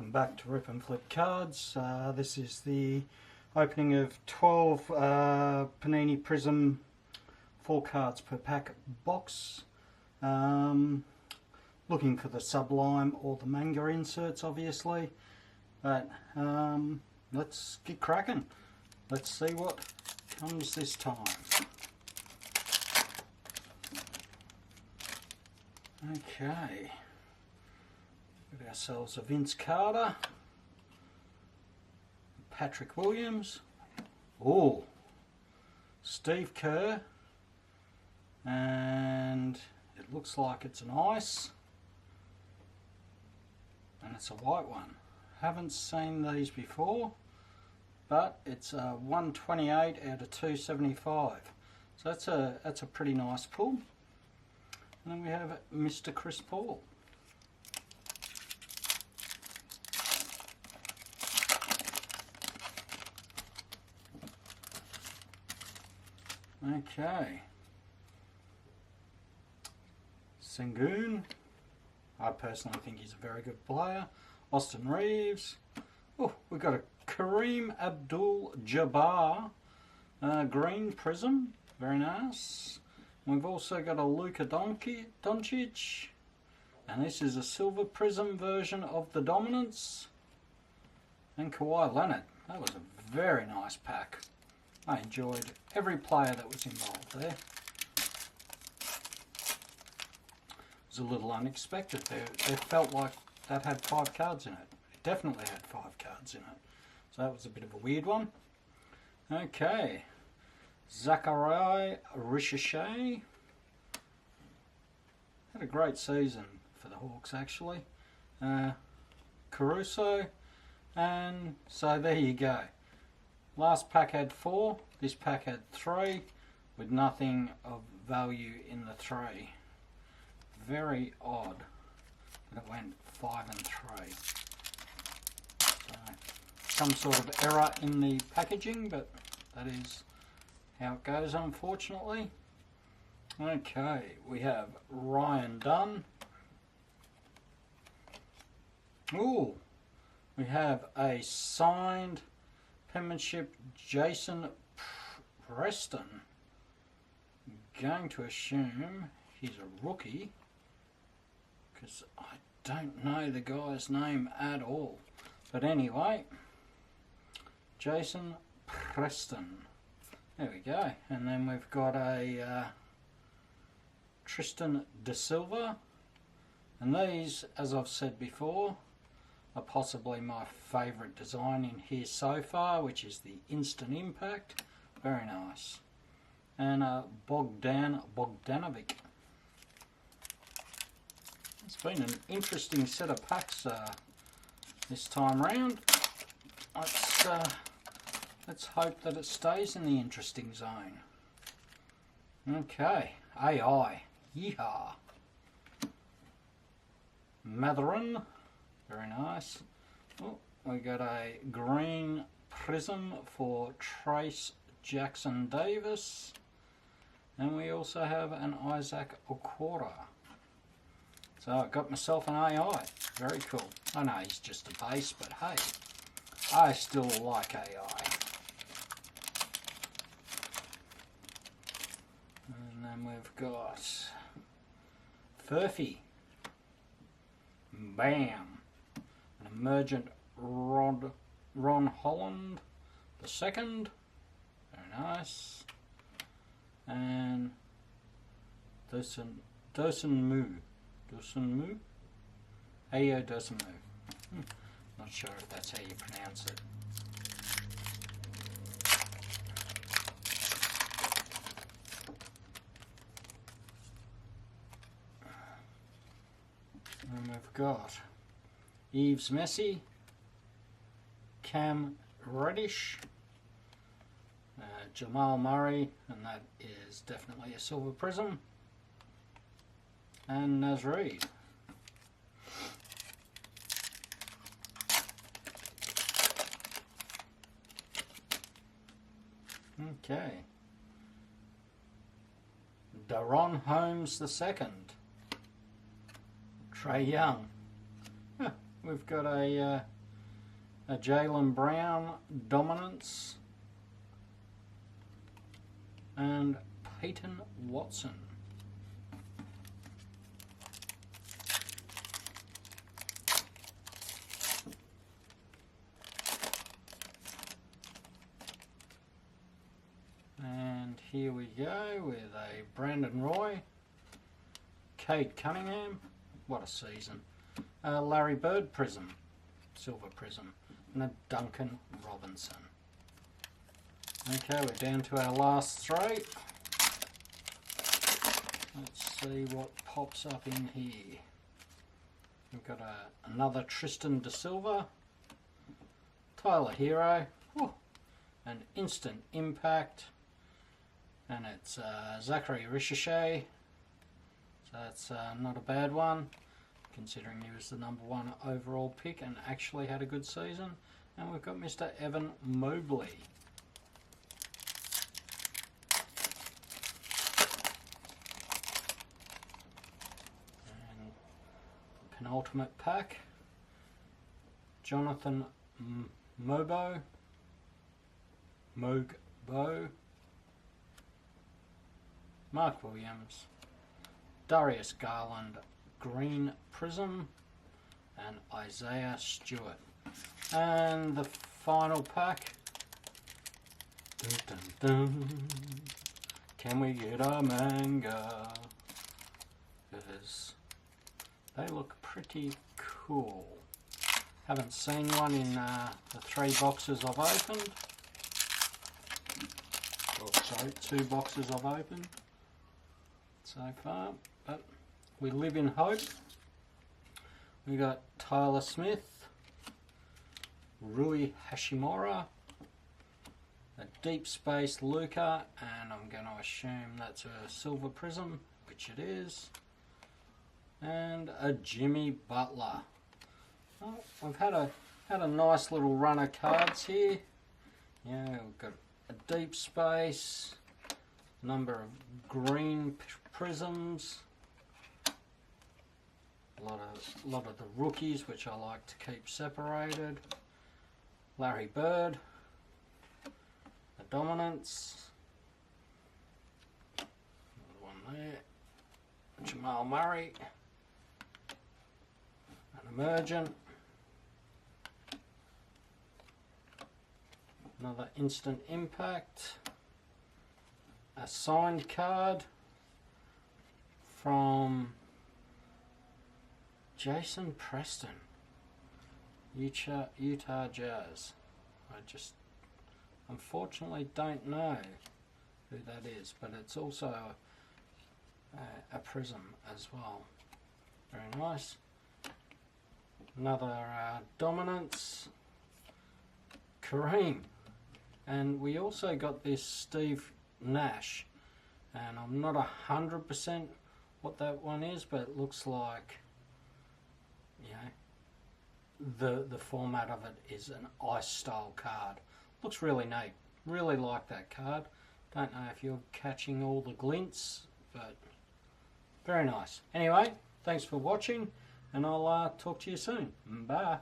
Welcome back to Rip and Flip Cards. This is the opening of 12 Panini Prizm 4 cards per pack box. Looking for the Sublime or the manga inserts, obviously. But let's get cracking. Let's see what comes this time. Okay. Got ourselves a Vince Carter, Patrick Williams, oh, Steve Kerr, and it looks like it's an ice, and it's a white one. Haven't seen these before, but it's a 128 out of 275, so that's a pretty nice pull. And then we have Mr. Chris Paul. Okay, Sengun, I personally think he's a very good player. Austin Reeves. Oh, we've got a Kareem Abdul-Jabbar green Prizm, very nice. We've also got a Luka Doncic, and this is a silver Prizm version of the Dominance. And Kawhi Leonard. That was a very nice pack. I enjoyed every player that was involved there. It was a little unexpected. It felt like that had 5 cards in it. It definitely had 5 cards in it. So that was a bit of a weird one. Okay. Zachariah Ricochet. Had a great season for the Hawks, actually. Caruso. And so there you go. Last pack had 4, this pack had 3, with nothing of value in the 3. Very odd that it went 5 and 3. So, some sort of error in the packaging, but that is how it goes, unfortunately. Okay, we have Ryan Dunn. Ooh, we have a signed penmanship Jason Preston. I'm going to assume he's a rookie because I don't know the guy's name at all. But anyway, Jason Preston. There we go. And then we've got a Tristan Da Silva. And these, as I've said before, are possibly my favourite design in here so far, which is the Instant Impact. Very nice. And Bogdanovic. It's been an interesting set of packs this time round. Let's hope that it stays in the interesting zone. Okay, AI. Yeehaw. Matherin. Very nice. Oh, we got a green Prizm for Trace Jackson Davis. And we also have an Isaac Okoro. So I got myself an AI. Very cool. I know he's just a base, but hey, I still like AI. And then we've got Furphy. Bam. Emergent Ron Holland the second, very nice, and Dosun Mu, Ayo Dosun Mu. Not sure if that's how you pronounce it. And we've got Yves Messi, Cam Reddish, Jamal Murray, and that is definitely a silver Prizm, and Naz Reid. Okay. Daron Holmes II, Trae Young. We've got a a Jaylen Brown Dominance, and Peyton Watson. And here we go with a Brandon Roy, Cade Cunningham, what a season, Larry Bird Prizm, Silver Prizm, and a Duncan Robinson. Okay, we're down to our last three. Let's see what pops up in here. We've got another Tristan Da Silva, Tyler Hero, an Instant Impact, and it's Zachary Ricochet, so that's not a bad one considering he was the #1 overall pick and actually had a good season. And we've got Mr. Evan Mobley. And penultimate pack, Jonathan Mogbo, Mark Williams, Darius Garland Green Prizm, and Isaiah Stewart. And the final pack, dun, dun, dun. Can we get a manga? Because they look pretty cool. Haven't seen one in the 3 boxes I've opened. Oh, sorry, 2 boxes I've opened so far, but we live in hope. We got Tyler Smith, Rui Hashimura, a Deep Space Luca, and I'm going to assume that's a Silver Prizm, which it is, and a Jimmy Butler. Oh, we've had a nice little run of cards here. Yeah, we've got a Deep Space, number of green Prizms, a lot of the rookies, which I like to keep separated. Larry Bird, a Dominance, another one there, Jamal Murray, an Emergent, another Instant Impact, a signed card from Jason Preston, Utah Jazz. I just unfortunately don't know who that is, but it's also a Prizm as well. Very nice. Another Dominance, Kareem, and we also got this Steve Nash, and I'm not 100% what that one is, but it looks like, you know, the format of it is an ice style card. Looks really neat. Really like that card. Don't know if you're catching all the glints, but very nice. Anyway, thanks for watching, and I'll talk to you soon. Bye.